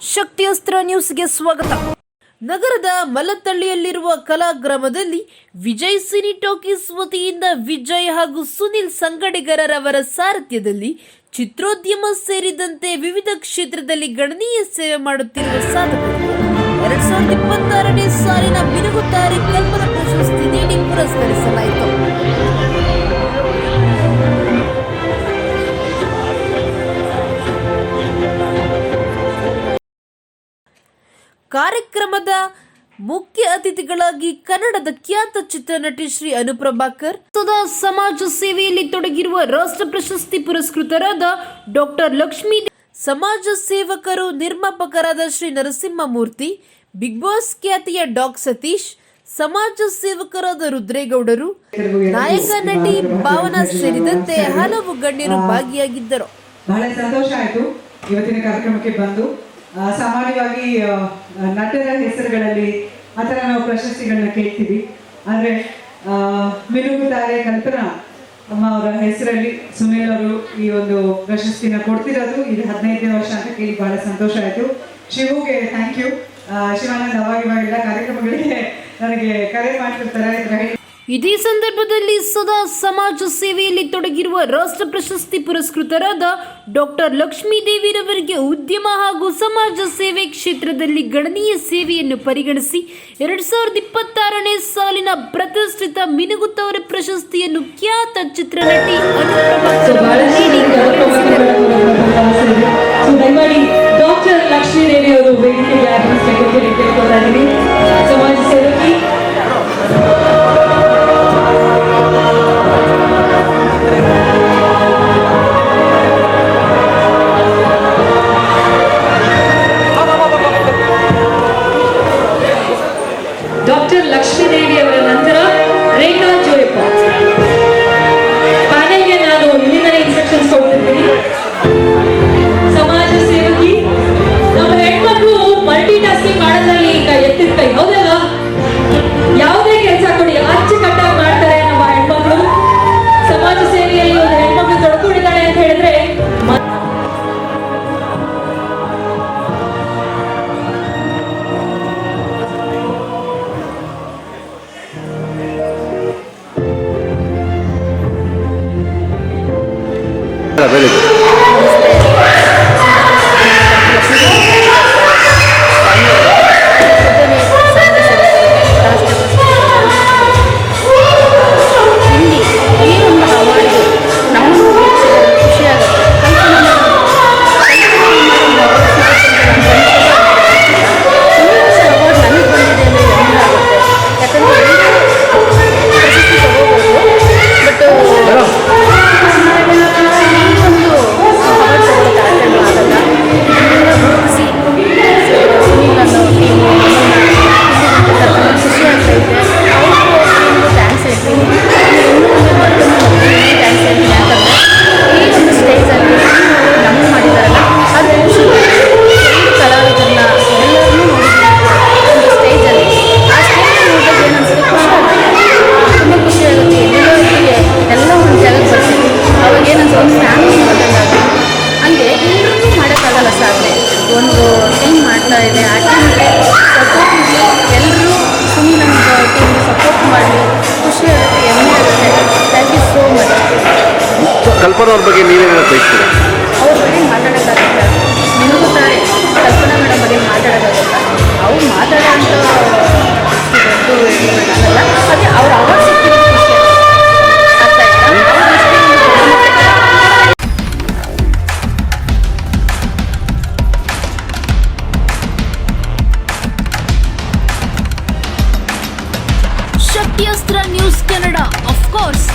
ಶಕ್ತಿಯಸ್ತ್ರ ನ್ಯೂಸ್ಗೆ ಸ್ವಾಗತ. ನಗರದ ಮಲತಳ್ಳಿಯಲ್ಲಿರುವ ಕಲಾಗ್ರಾಮದಲ್ಲಿ ವಿಜಯ್ ಸಿನಿ ಟಾಕೀಸ್ ವತಿಯಿಂದ ವಿಜಯ್ ಹಾಗೂ ಸುನಿಲ್ ಸಂಗಡಿಗರವರ ಸಾರಥ್ಯದಲ್ಲಿ ಚಿತ್ರೋದ್ಯಮ ಸೇರಿದಂತೆ ವಿವಿಧ ಕ್ಷೇತ್ರದಲ್ಲಿ ಗಣನೀಯ ಸೇವೆ ಮಾಡುತ್ತಿರುವ ಸಾಧಕರಿಗೆ 2026ನೇ ಸಾಲಿನ ಮಿನುಗುತ್ತಾರೆ ಕಲ್ಪನಾ ಪ್ರಶಸ್ತಿ ನೀಡಿ ಪುರಸ್ಕರಿಸಲಾಯಿತು. ಕಾರ್ಯಕ್ರಮದ ಮುಖ್ಯ ಅತಿಥಿಗಳಾಗಿ ಕನ್ನಡದ ಖ್ಯಾತ ಚಿತ್ರನಟಿ ಶ್ರೀ ಅನುಪ್ರಭಾಕರ್, ಸದಾ ಸಮಾಜ ಸೇವೆಯಲ್ಲಿ ತೊಡಗಿರುವ ರಾಷ್ಟ್ರ ಪ್ರಶಸ್ತಿ ಪುರಸ್ಕೃತರಾದ ಡಾಕ್ಟರ್ ಲಕ್ಷ್ಮೀ, ಸಮಾಜ ಸೇವಕರು ನಿರ್ಮಾಪಕರಾದ ಶ್ರೀ ನರಸಿಂಹಮೂರ್ತಿ, ಬಿಗ್ ಬಾಸ್ ಖ್ಯಾತಿಯ ಡಾಕ್ ಸತೀಶ್, ಸಮಾಜ ಸೇವಕರಾದ ರುದ್ರೇಗೌಡರು, ನಾಯಕ ನಟಿ ಭಾವನಾ ಸೇರಿದಂತೆ ಹಲವು ಗಣ್ಯರು ಭಾಗಿಯಾಗಿದ್ದರು. ಬಹಳ ಸಂತೋಷ ಆಯಿತು ಇವತ್ತಿನ ಕಾರ್ಯಕ್ರಮಕ್ಕೆ ಬಂದು. ಸಾಮಾನ್ಯವಾಗಿ ನಟರ ಹೆಸರುಗಳಲ್ಲಿ ಆ ಥರ ನಾವು ಪ್ರಶಸ್ತಿಗಳನ್ನ ಕೇಳ್ತೀವಿ. ಆದರೆ ಮಿನುಗುತ್ತಾರೆ ಕಲ್ಪನಾ ಅಮ್ಮ ಅವರ ಹೆಸರಲ್ಲಿ ಸುನಿಲ್ ಅವರು ಈ ಒಂದು ಪ್ರಶಸ್ತಿನ ಕೊಡ್ತಿರೋದು ಇದು 15ನೇ ವರ್ಷ ಅಂತ ಕೇಳಿ ಬಹಳ ಸಂತೋಷ ಆಯಿತು. ಶಿವುಗೆ ಥ್ಯಾಂಕ್ ಯು. ಶಿವಾನಂದ್ ಅವಾಗಿವಾಗೆಲ್ಲ ಕಾರ್ಯಕ್ರಮಗಳಿಗೆ ನನಗೆ ಕರೆ ಮಾಡ್ತಿರ್ತಾರೆ. ಇದೇ ಸಂದರ್ಭದಲ್ಲಿ ಸದಾ ಸಮಾಜ ಸೇವೆಯಲ್ಲಿ ತೊಡಗಿರುವ ರಾಷ್ಟ್ರ ಪ್ರಶಸ್ತಿ ಪುರಸ್ಕೃತರಾದ ಡಾಕ್ಟರ್ ಲಕ್ಷ್ಮೀ ದೇವಿರವರಿಗೆ ಉದ್ಯಮ ಹಾಗೂ ಸಮಾಜ ಸೇವೆ ಕ್ಷೇತ್ರದಲ್ಲಿ ಗಣನೀಯ ಸೇವೆಯನ್ನು ಪರಿಗಣಿಸಿ 2026ನೇ ಸಾಲಿನ ಪ್ರತಿಷ್ಠಿತ ಮಿನುಗುತ್ತವರ ಪ್ರಶಸ್ತಿಯನ್ನು ಖ್ಯಾತ ಚಿತ್ರನಟಿ ಅನುಪ್ರಭಾಕರ್ ನೀಡಿ ಗೌರವಿಸಿದರು. ಡಾಕ್ಟರ್ ಲಕ್ಷ್ಮೀ ದೇವಿ ಅವರು ವೇದಿಕೆಗೆ ಆಗಮಿಸಬೇಕು. ಸಮಾಜ ಸೇವಕಿ ಡಾಕ್ಟರ್ ಲಕ್ಷ್ಮೀ ದೇವಿ ಅವರ ನಂತರ ರೇಖಾ ಜೋಯಪ್ಪ. ಪ್ಯಾನೆಲ್ಗೆ ನಾನು ಇಲ್ಲಿಂದ ಇನ್ಸ್ಟ್ರಕ್ಷನ್ಸ್ ಕೊಡ್ತಿರ್ತೀನಿ. ಸಮಾಜ ಸೇವಕಿ, ನಮ್ಮ ಹೆಣ್ಮಕ್ಳು ಮಲ್ಟಿ ಟಾಸ್ಕಿಂಗ್ ಮಾಡೋದ್ರಲ್ಲಿ ಈಗ ಎತ್ತಿದ ಕೈ, ಹೌದಲ್ಲ? ಯಾವುದೇ ಕೆಲಸ ಕೊಡಿ ಅಚ್ಚುಕಟ್ಟಾಗಿ ಮಾಡ್ತಾರೆ ನಮ್ಮ ಹೆಣ್ಮಕ್ಳು. ಸಮಾಜ ಸೇವೆಯಲ್ಲಿ ಒಂದು ಹೆಣ್ಮಕ್ಳು ತೊಡ್ಕೊಂಡಿದ್ದಾಳೆ ಅಂತ ಹೇಳಿದ್ರೆ very good. ಒಂದು ಟೀಮ್ ಮಾಡ್ತಾ ಇದೆ. ಆ ಟೀಮ್ಗೆ ಸಪೋರ್ಟ್ ಎಲ್ಲರೂ ಸುಮ್ಮನೆ ನಮ್ಮ ಟೀಮ್ಗೆ ಸಪೋರ್ಟ್ ಮಾಡಿ ಖುಷಿ ಆಗುತ್ತೆ, ಹೆಮ್ಮೆ ಆಗುತ್ತೆ. Thank you so much. Kalpana ಅವ್ರ ಬಗ್ಗೆ ನೀವೇನು ಬಯಸ್ತೀರಾ? ಅವ್ರ ಬಗ್ಗೆ ಮಾತಾಡೋಕ್ಕಾಗಲ್ಲ, ಮಿನುಗುತ್ತಾರೆ ಕಲ್ಪನಾ ಮೇಡಮ್ ಬಗ್ಗೆ ಮಾತಾಡೋಕ್ಕಾಗಲ್ಲ. ಅವ್ರು ಮಾತಾಡೋಂಥ ದೊಡ್ಡ ಆಗಲ್ಲ. ಅದೇ ಅವ್ರ ಅವಾರ್ಡ್ ಸಿಕ್ಕಿರೋದು ಖುಷಿ ಆಗ್ತಾ ಇಲ್ಲ. ಶಕ್ತಿಯಸ್ತ್ರ ನ್ಯೂಸ್ ಕನ್ನಡ, ಆಫ್ ಕೋರ್ಸ್